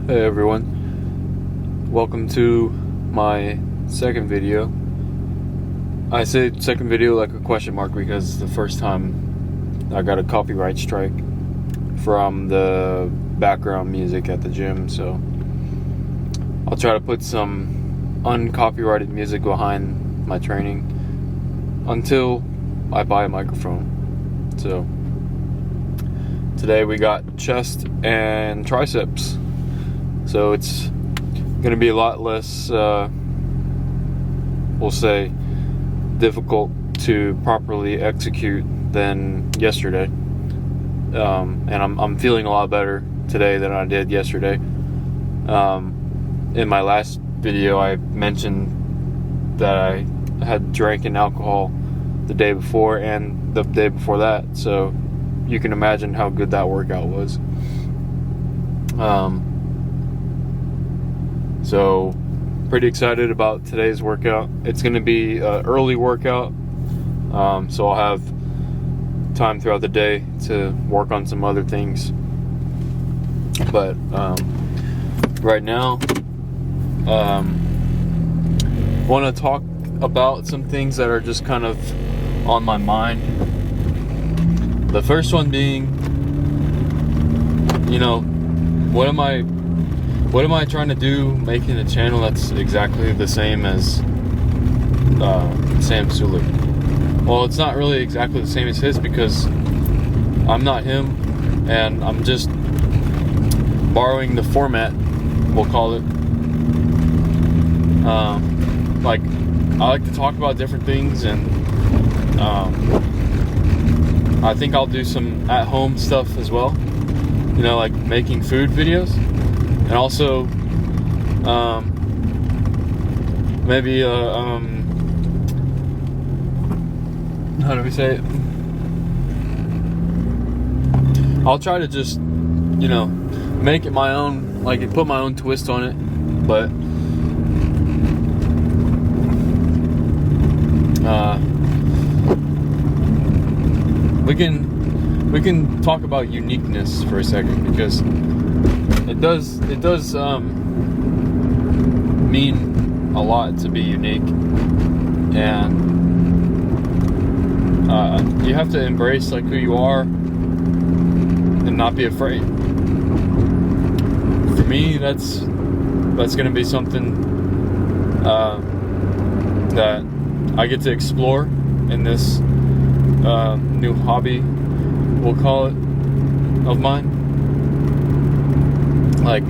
Hey everyone, welcome to my second video. I say second video like a question mark because it's the first time I got a copyright strike from the background music at the gym, so I'll try to put some uncopyrighted music behind my training until I buy a microphone. So today we got chest and triceps. So it's going to be a lot less, we'll say, difficult to properly execute than yesterday. And I'm feeling a lot better today than I did yesterday. In my last video, I mentioned that I had drank alcohol the day before and the day before that. So you can imagine how good that workout was. So pretty excited about today's workout. It's going to be an early workout, so I'll have time throughout the day to work on some other things. But right now, want to talk about some things that are just kind of on my mind. The first one being, what am I trying to do making a channel that's exactly the same as Sam Sulik? Well, it's not really exactly the same as his because I'm not him, and I'm just borrowing the format, we'll call it. Like, I like to talk about different things, and I think I'll do some at-home stuff as well, like making food videos. And also, maybe, how do we say it? I'll try to just, make it my own, like put my own twist on it, but, we can talk about uniqueness for a second, because it does mean a lot to be unique, and you have to embrace who you are and not be afraid. For me, that's gonna be something that I get to explore in this new hobby, we'll call it, of mine. Like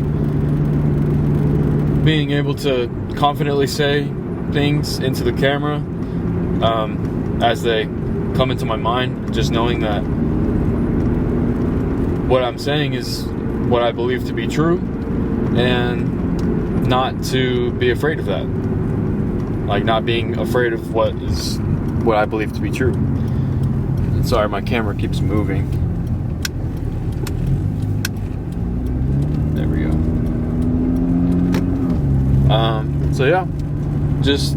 being able to confidently say things into the camera as they come into my mind, just knowing that what I'm saying is what I believe to be true, and not to be afraid of that. Like not being afraid of what I believe to be true. Sorry, my camera keeps moving. There we go. So yeah, just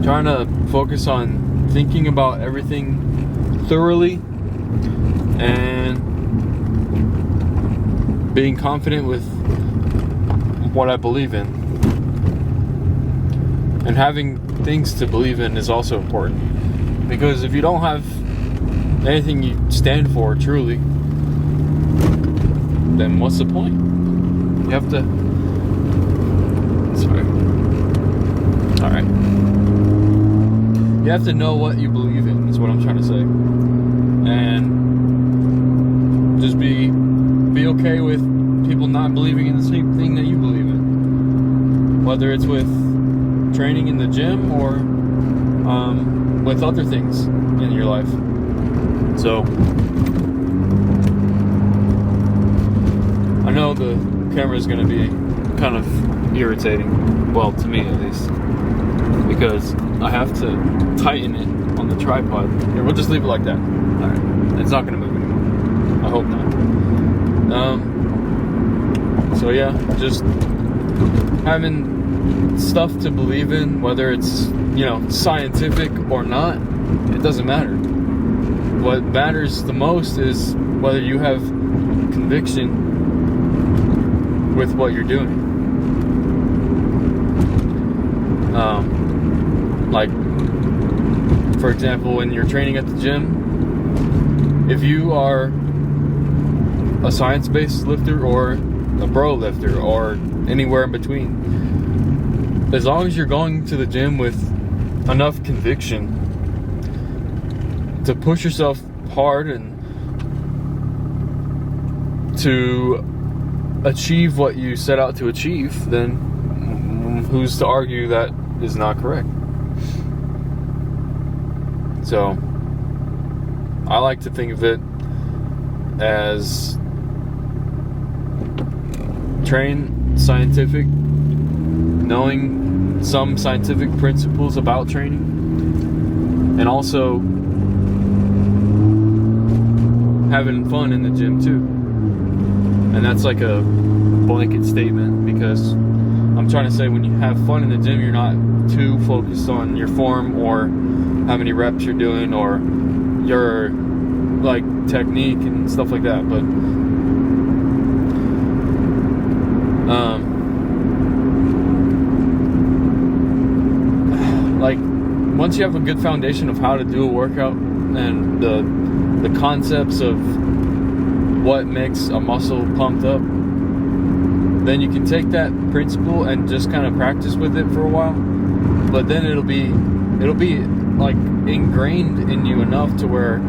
trying to focus on thinking about everything thoroughly and being confident with what I believe in. And having things to believe in is also important, because if you don't have anything you stand for truly, then what's the point? You have to... Sorry. Alright. You have to know what you believe in, is what I'm trying to say. And just be okay with people not believing in the same thing that you believe in. Whether it's with training in the gym or with other things in your life. So I know the camera is going to be kind of irritating, well, to me at least, because I have to tighten it on the tripod. Here, we'll just leave it like that. Alright, it's not going to move anymore. I hope not. So yeah, just having stuff to believe in, whether it's, scientific or not, it doesn't matter. What matters the most is whether you have conviction with what you're doing. Like, for example, when you're training at the gym, if you are a science-based lifter or a bro lifter or anywhere in between, as long as you're going to the gym with enough conviction to push yourself hard and to achieve what you set out to achieve, then who's to argue that is not correct? So I like to think of it as train scientific, knowing some scientific principles about training, and also having fun in the gym too. And that's like a blanket statement, because I'm trying to say when you have fun in the gym, you're not too focused on your form or how many reps you're doing or your like technique and stuff like that. But like once you have a good foundation of how to do a workout and the concepts of what makes a muscle pumped up, then you can take that principle and just kind of practice with it for a while. But then it'll be like ingrained in you enough to where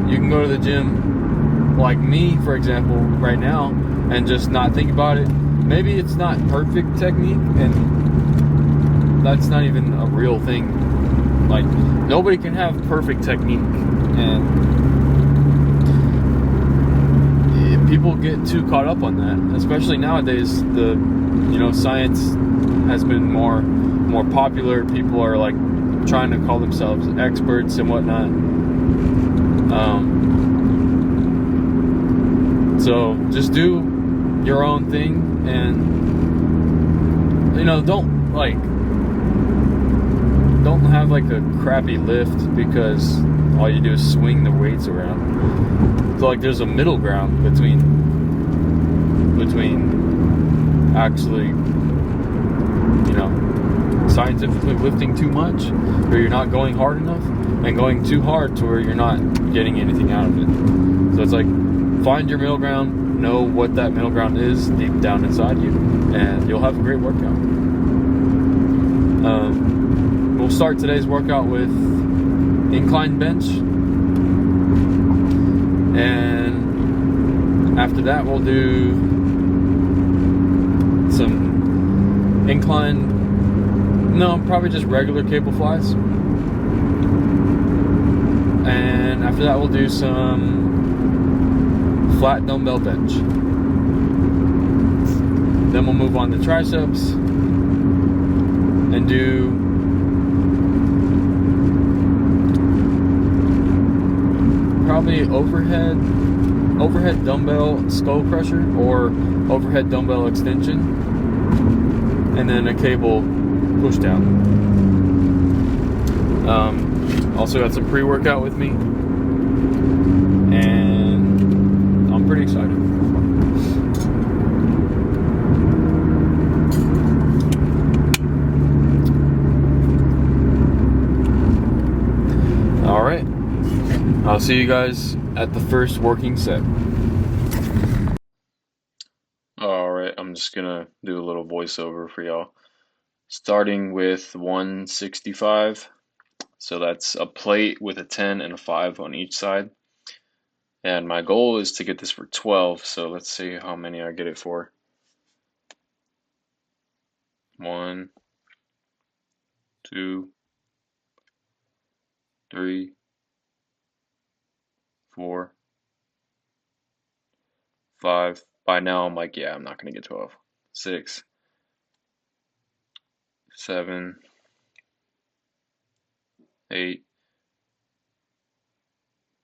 you can go to the gym, like me for example right now, and just not think about it. Maybe it's not perfect technique, and that's not even a real thing. Like, nobody can have perfect technique, and people get too caught up on that, especially nowadays. The science has been more popular. People are like trying to call themselves experts and whatnot. So just do your own thing, and don't have like a crappy lift because all you do is swing the weights around. So like there's a middle ground between actually scientifically lifting too much, where you're not going hard enough, and going too hard to where you're not getting anything out of it. So it's like, find your middle ground, know what that middle ground is deep down inside you, and you'll have a great workout. We'll start today's workout with incline bench, and after that we'll do some probably just regular cable flies, and after that we'll do some flat dumbbell bench. Then we'll move on to triceps and do probably overhead dumbbell skull crusher or overhead dumbbell extension, and then a cable push down. Also got some pre-workout with me, and I'm pretty excited. All right, I'll see you guys at the first working set. All right, I'm just gonna do a little voiceover for y'all. Starting with 165, so that's a plate with a 10 and a 5 on each side. And my goal is to get this for 12, so let's see how many I get it for. 1, 2, 3, 4, 5. By now I'm like, yeah, I'm not gonna get 12. 6, 7, 8,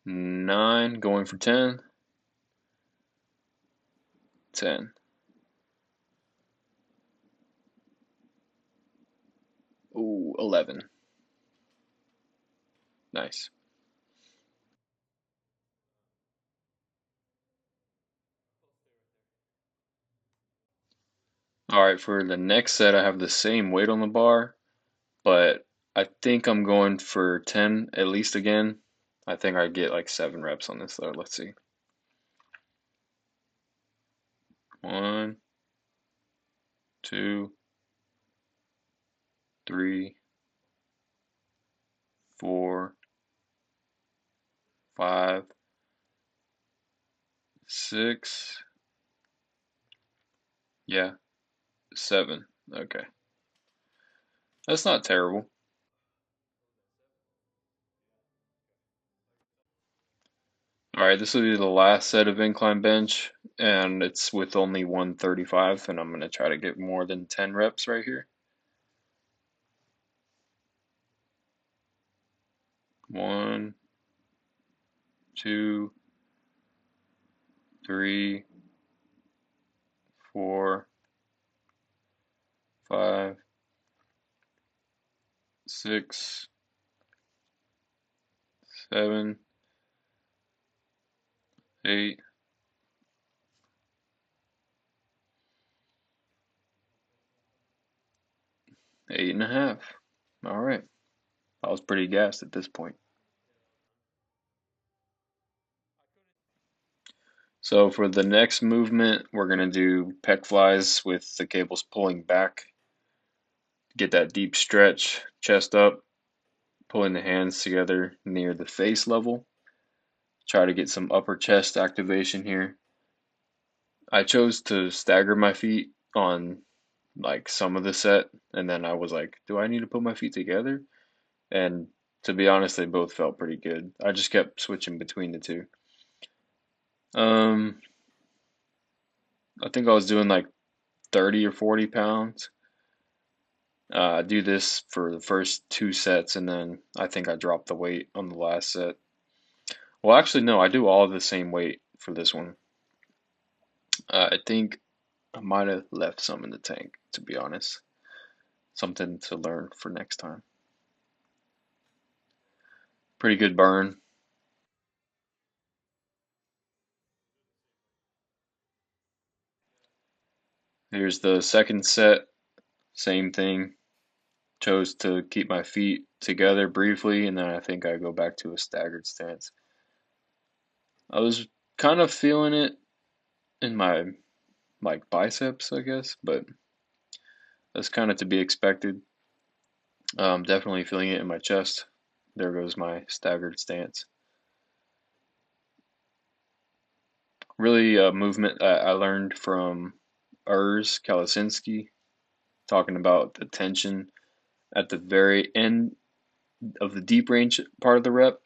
9, going for 10. 10. Ooh, 11. Nice. Alright, for the next set, I have the same weight on the bar, but I think I'm going for 10 at least again. I think I get like 7 reps on this though. Let's see. 1, 2, 3, 4, 5, 6, yeah, 7. Okay. That's not terrible. Alright, this will be the last set of incline bench, and it's with only 135, and I'm going to try to get more than 10 reps right here. 1, 2, 3, 4, 5, 6, 7, 8, 8.5. All right. I was pretty gassed at this point. So for the next movement, we're going to do pec flies with the cables pulling back. Get that deep stretch, chest up, pulling the hands together near the face level. Try to get some upper chest activation here. I chose to stagger my feet on like some of the set, and then I was like, do I need to put my feet together? And to be honest, they both felt pretty good. I just kept switching between the two. Um, I think I was doing like 30 or 40 pounds. I do this for the first 2 sets, and then I think I dropped the weight on the last set. Well, actually, no, I do all the same weight for this one. I think I might have left some in the tank, to be honest. Something to learn for next time. Pretty good burn. Here's the second set, same thing. Chose to keep my feet together briefly, and then I think I go back to a staggered stance. I was kind of feeling it in my like biceps, I guess, but that's kind of to be expected. Definitely feeling it in my chest. There goes my staggered stance. Really a movement that I learned from Urs Kalasinski, talking about the tension at the very end of the deep range part of the rep,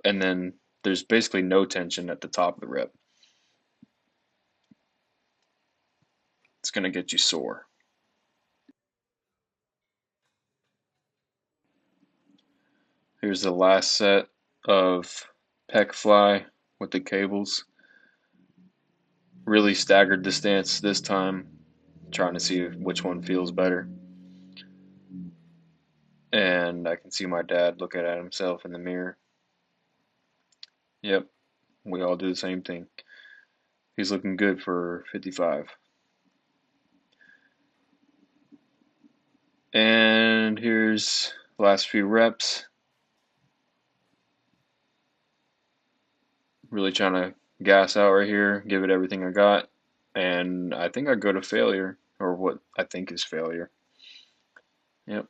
and then there's basically no tension at the top of the rep. It's going to get you sore. Here's the last set of pec fly with the cables. Really staggered the stance this time, trying to see which one feels better. And I can see my dad looking at himself in the mirror. Yep, we all do the same thing. He's looking good for 55. And here's the last few reps. Really trying to gas out right here, give it everything I got. And I think I go to failure, or what I think is failure. Yep.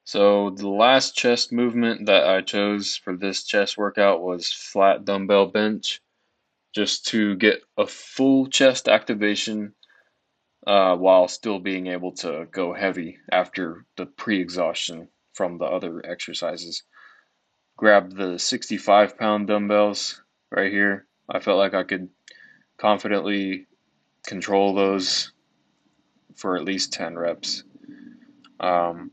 So the last chest movement that I chose for this chest workout was flat dumbbell bench, just to get a full chest activation while still being able to go heavy after the pre-exhaustion from the other exercises. Grabbed the 65-pound dumbbells right here. I felt like I could confidently control those for at least 10 reps. Um,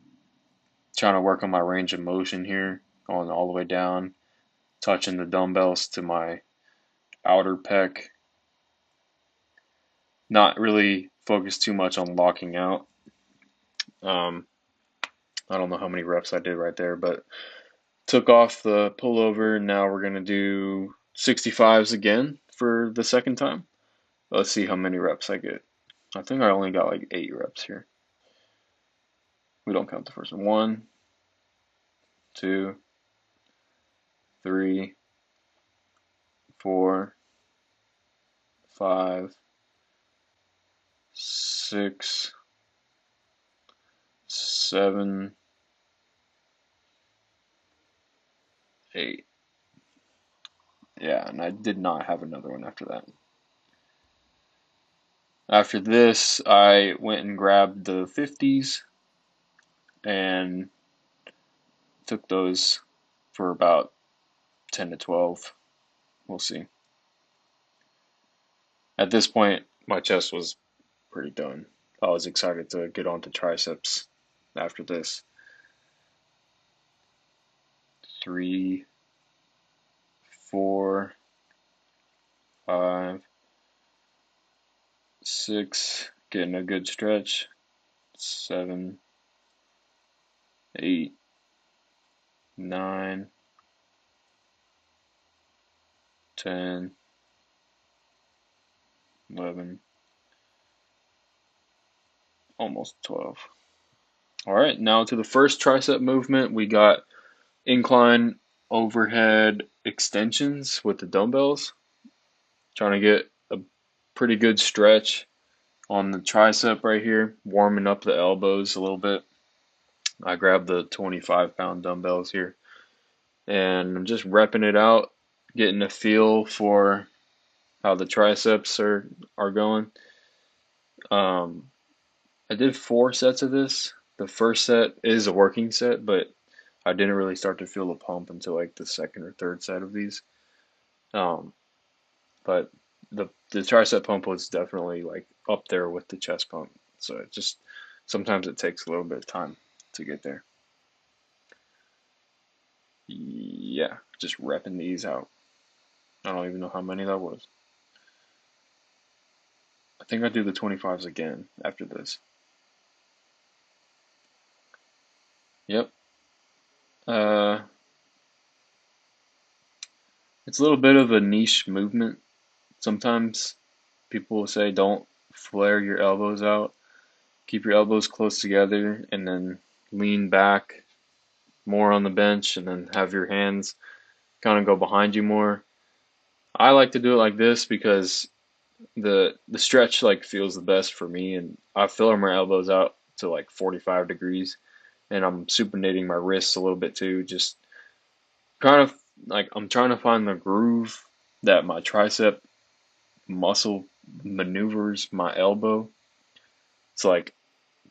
Trying to work on my range of motion here, going all the way down, touching the dumbbells to my outer pec. Not really focused too much on locking out. Um, I don't know how many reps I did right there, but took off the pullover. And now we're going to do 65s again for the second time. Let's see how many reps I get. I think I only got like 8 reps here. We don't count the first one. 1, 2, 3, 4, 5, 6, 7, 8. Yeah, and I did not have another one after that. After this, I went and grabbed the 50s and took those for about 10 to 12. We'll see. At this point, my chest was pretty done. I was excited to get on to triceps after this. 3, 4, 5, 6, getting a good stretch. 7, 8, 9, 10, 11, almost 12. All right, now to the first tricep movement. We got incline overhead extensions with the dumbbells. Trying to get a pretty good stretch on the tricep right here, warming up the elbows a little bit. I grabbed the 25-pound dumbbells here and I'm just repping it out, getting a feel for how the triceps are going. I did 4 sets of this. The first set is a working set, but I didn't really start to feel the pump until like the second or third set of these. Um, but the tricep pump was definitely like up there with the chest pump. So it just sometimes it takes a little bit of time to get there. Yeah, just repping these out. I don't even know how many that was. I think I do the 25s again after this. Yep. Uh, it's a little bit of a niche movement. Sometimes people will say don't flare your elbows out. Keep your elbows close together and then lean back more on the bench and then have your hands kind of go behind you more. I like to do it like this because the stretch like feels the best for me, and I feel my elbows out to like 45 degrees, and I'm supinating my wrists a little bit too, just kind of like I'm trying to find the groove that my tricep muscle maneuvers my elbow. It's like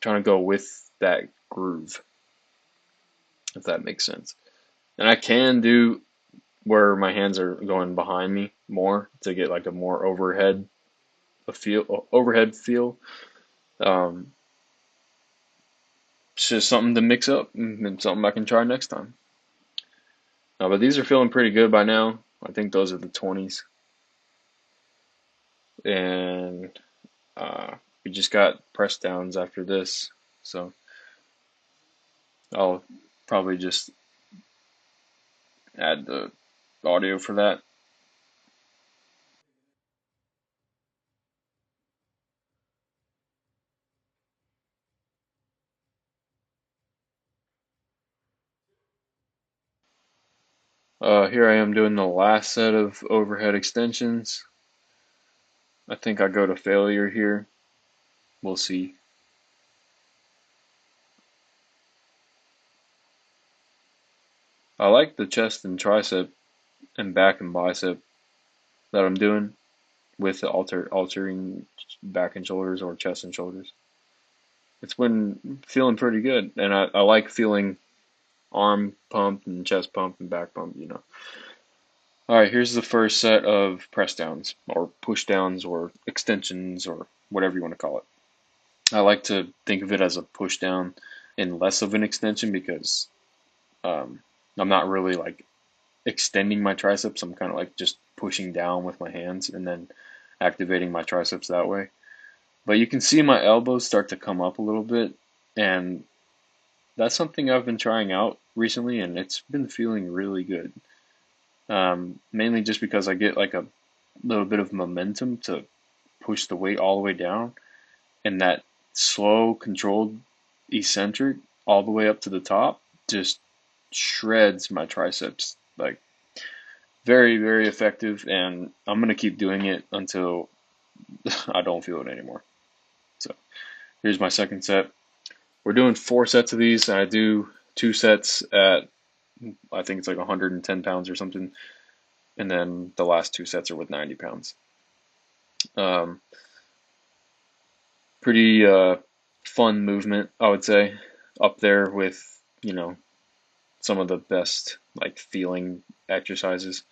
trying to go with that groove, if that makes sense. And I can do where my hands are going behind me more to get like a more overhead feel. Um, it's just something to mix up and something I can try next time. But these are feeling pretty good by now. I think those are the 20s. And we just got press downs after this. So I'll probably just add the audio for that. Here I am doing the last set of overhead extensions. I think I go to failure here. We'll see. I like the chest and tricep and back and bicep that I'm doing with the altering back and shoulders or chest and shoulders. It's been feeling pretty good, and I like feeling arm pump and chest pump and back pump. All right, here's the first set of press downs or push downs or extensions or whatever you want to call it. I like to think of it as a push down and less of an extension because um, I'm not really like extending my triceps. I'm kind of like just pushing down with my hands and then activating my triceps that way. But you can see my elbows start to come up a little bit, and that's something I've been trying out recently, and it's been feeling really good. Mainly just because I get like a little bit of momentum to push the weight all the way down, and that slow, controlled eccentric all the way up to the top just shreds my triceps. Like, very, very effective, and I'm gonna keep doing it until I don't feel it anymore. So here's my second set. We're doing 4 sets of these, and I do 2 sets at, I think it's like 110 pounds or something, and then the last 2 sets are with 90 pounds. Pretty fun movement, I would say, up there with, some of the best like feeling exercises.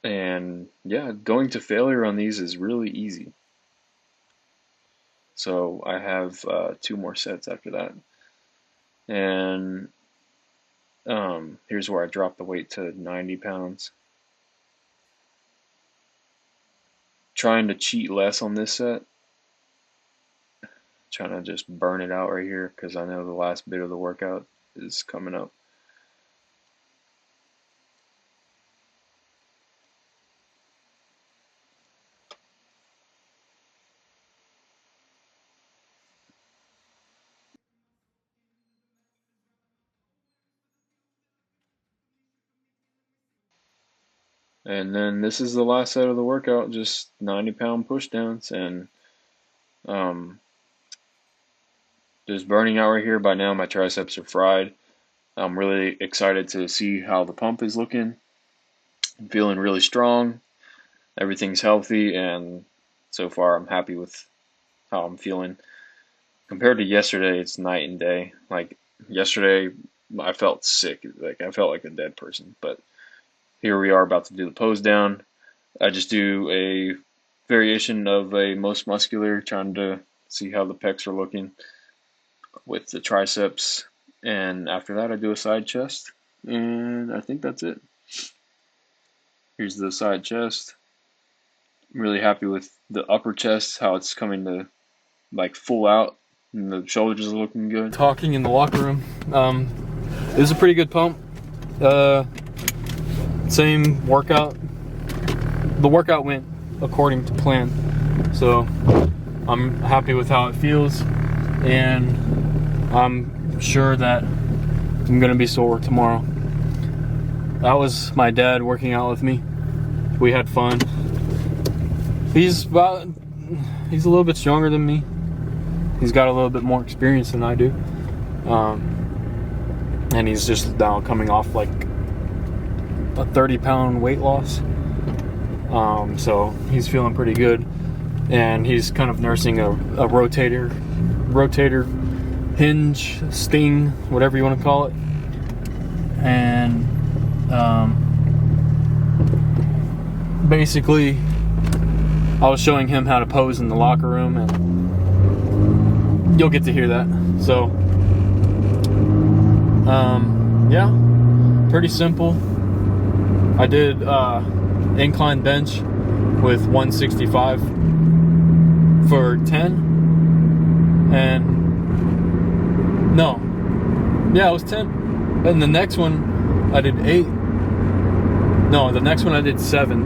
And yeah, going to failure on these is really easy. So I have 2 more sets after that. And here's where I drop the weight to 90 pounds. Trying to cheat less on this set. Trying to just burn it out right here because I know the last bit of the workout is coming up. And then this is the last set of the workout, just 90-pound push downs, and just burning out right here. By now my triceps are fried. I'm really excited to see how the pump is looking. I'm feeling really strong. Everything's healthy, and so far I'm happy with how I'm feeling. Compared to yesterday, it's night and day. Like yesterday I felt sick, like I felt like a dead person, but here we are about to do the pose down. I just do a variation of a most muscular, trying to see how the pecs are looking with the triceps, and after that I do a side chest, and I think that's it. Here's the side chest. I'm really happy with the upper chest, how it's coming to like full out, and the shoulders are looking good. Talking in the locker room. It was a pretty good pump. Same workout. The workout went according to plan, so I'm happy with how it feels, and I'm sure that I'm gonna be sore tomorrow. That was my dad working out with me. We had fun. He's a little bit stronger than me. He's got a little bit more experience than I do, and he's just now coming off like a 30-pound weight loss. So he's feeling pretty good, and he's kind of nursing a rotator hinge, sting, whatever you want to call it. And basically I was showing him how to pose in the locker room, and you'll get to hear that. So yeah, pretty simple. I did incline bench with 165 for 10, and no, yeah, it was 10. And the next one I did 8. No, the next one I did 7,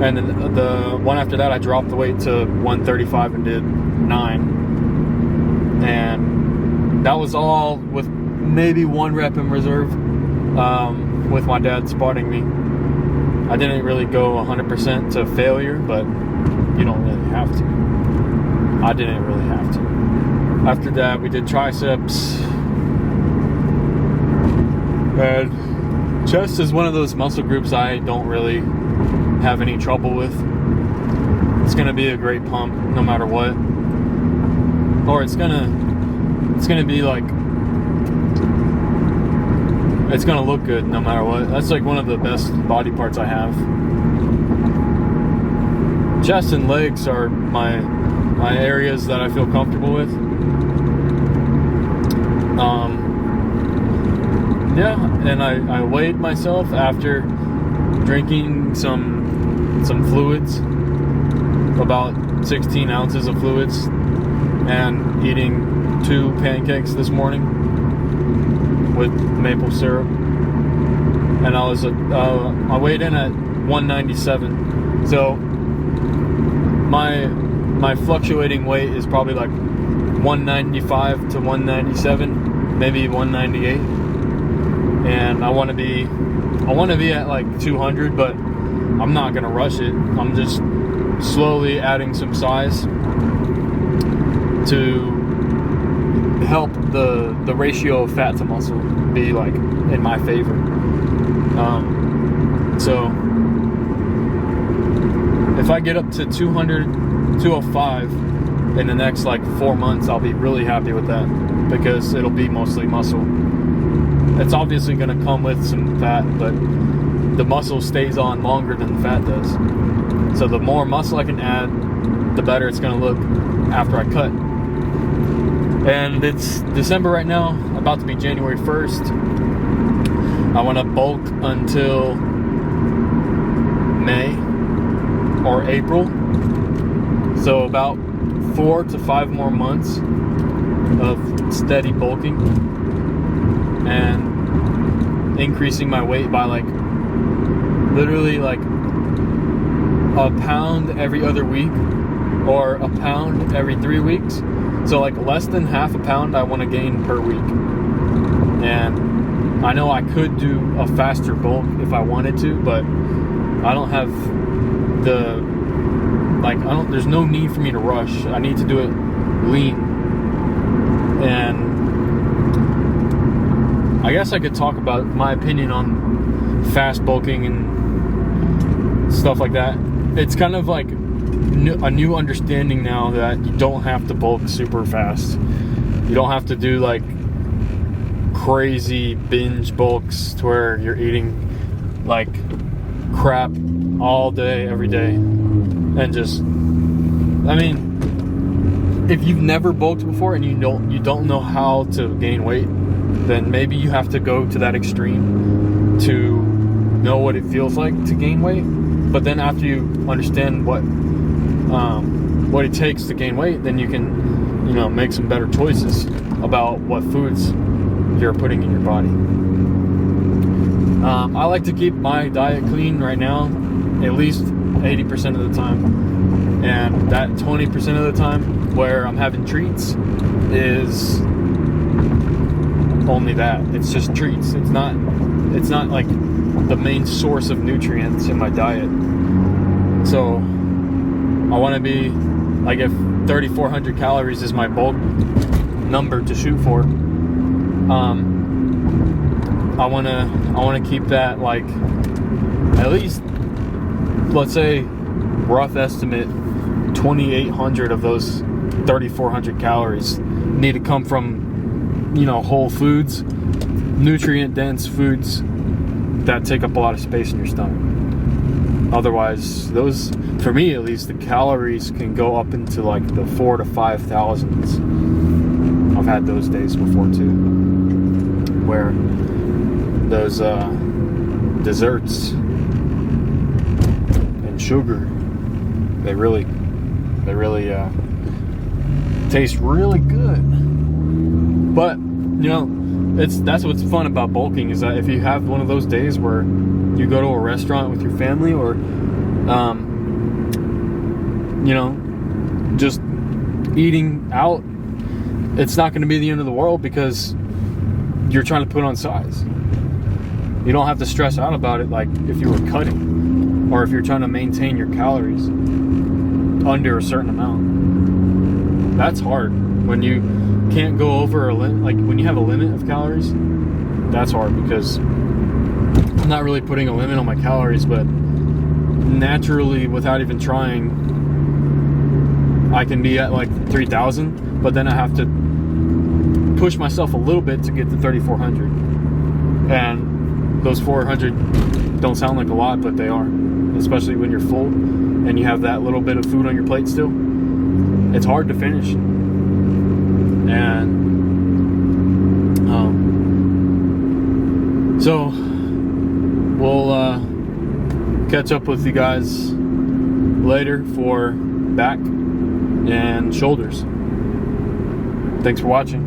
and then the one after that I dropped the weight to 135 and did 9, and that was all with maybe 1 rep in reserve, with my dad spotting me. I didn't really go 100% to failure, but you don't really have to. I didn't really have to. After that, we did triceps, and chest is one of those muscle groups I don't really have any trouble with. It's gonna be a great pump no matter what, or it's gonna be like, it's gonna look good no matter what. That's like one of the best body parts I have. Chest and legs are my areas that I feel comfortable with. Yeah, and I weighed myself after drinking some fluids, about 16 ounces of fluids, and eating 2 pancakes this morning with maple syrup. and I weighed in at 197. So my fluctuating weight is probably like 195 to 197, maybe 198, and I want to be at like 200, but I'm not gonna rush it. I'm just slowly adding some size to help the ratio of fat to muscle be like in my favor. So if I get up to 200, 205 in the next like 4 months, I'll be really happy with that, because it'll be mostly muscle. It's obviously going to come with some fat, but the muscle stays on longer than the fat does. So the more muscle I can add, the better it's going to look after I cut. And it's December right now, about to be January 1st. I want to bulk until May or April. So about 4 to 5 more months of steady bulking and increasing my weight by like literally like a pound every other week or a pound every 3 weeks. So like less than half a pound I want to gain per week. And I know I could do a faster bulk if I wanted to, but I don't have there's no need for me to rush. I need to do it lean. And I guess I could talk about my opinion on fast bulking and stuff like that. It's kind of like a new understanding now that you don't have to bulk super fast. You don't have to do like crazy binge bulks to where you're eating like crap all day, every day. And just, I mean, if you've never bulked before and you don't know how to gain weight, then maybe you have to go to that extreme to know what it feels like to gain weight. But then after you understand what it takes to gain weight, then you can, make some better choices about what foods you're putting in your body. I like to keep my diet clean right now, at least 80% of the time. And that 20% of the time where I'm having treats is only that. It's just treats. It's not like the main source of nutrients in my diet. So I want to be like, if 3,400 calories is my bulk number to shoot for, I want to keep that like at least, let's say, rough estimate, 2,800 of those 3,400 calories need to come from whole foods, nutrient dense foods that take up a lot of space in your stomach. Otherwise, those, for me at least, the calories can go up into like the 4,000 to 5,000s. I've had those days before too, where those desserts and sugar, they really taste really good. But that's what's fun about bulking, is that if you have one of those days where you go to a restaurant with your family, or just eating out, it's not going to be the end of the world, because you're trying to put on size. You don't have to stress out about it like if you were cutting, or if you're trying to maintain your calories under a certain amount. That's hard when you can't go over a limit. Like when you have a limit of calories, that's hard, because I'm not really putting a limit on my calories, but naturally, without even trying, I can be at like 3,000, but then I have to push myself a little bit to get to 3,400. And those 400 don't sound like a lot, but they are, especially when you're full and you have that little bit of food on your plate still. It's hard to finish. And so we'll catch up with you guys later for back and shoulders. Thanks for watching.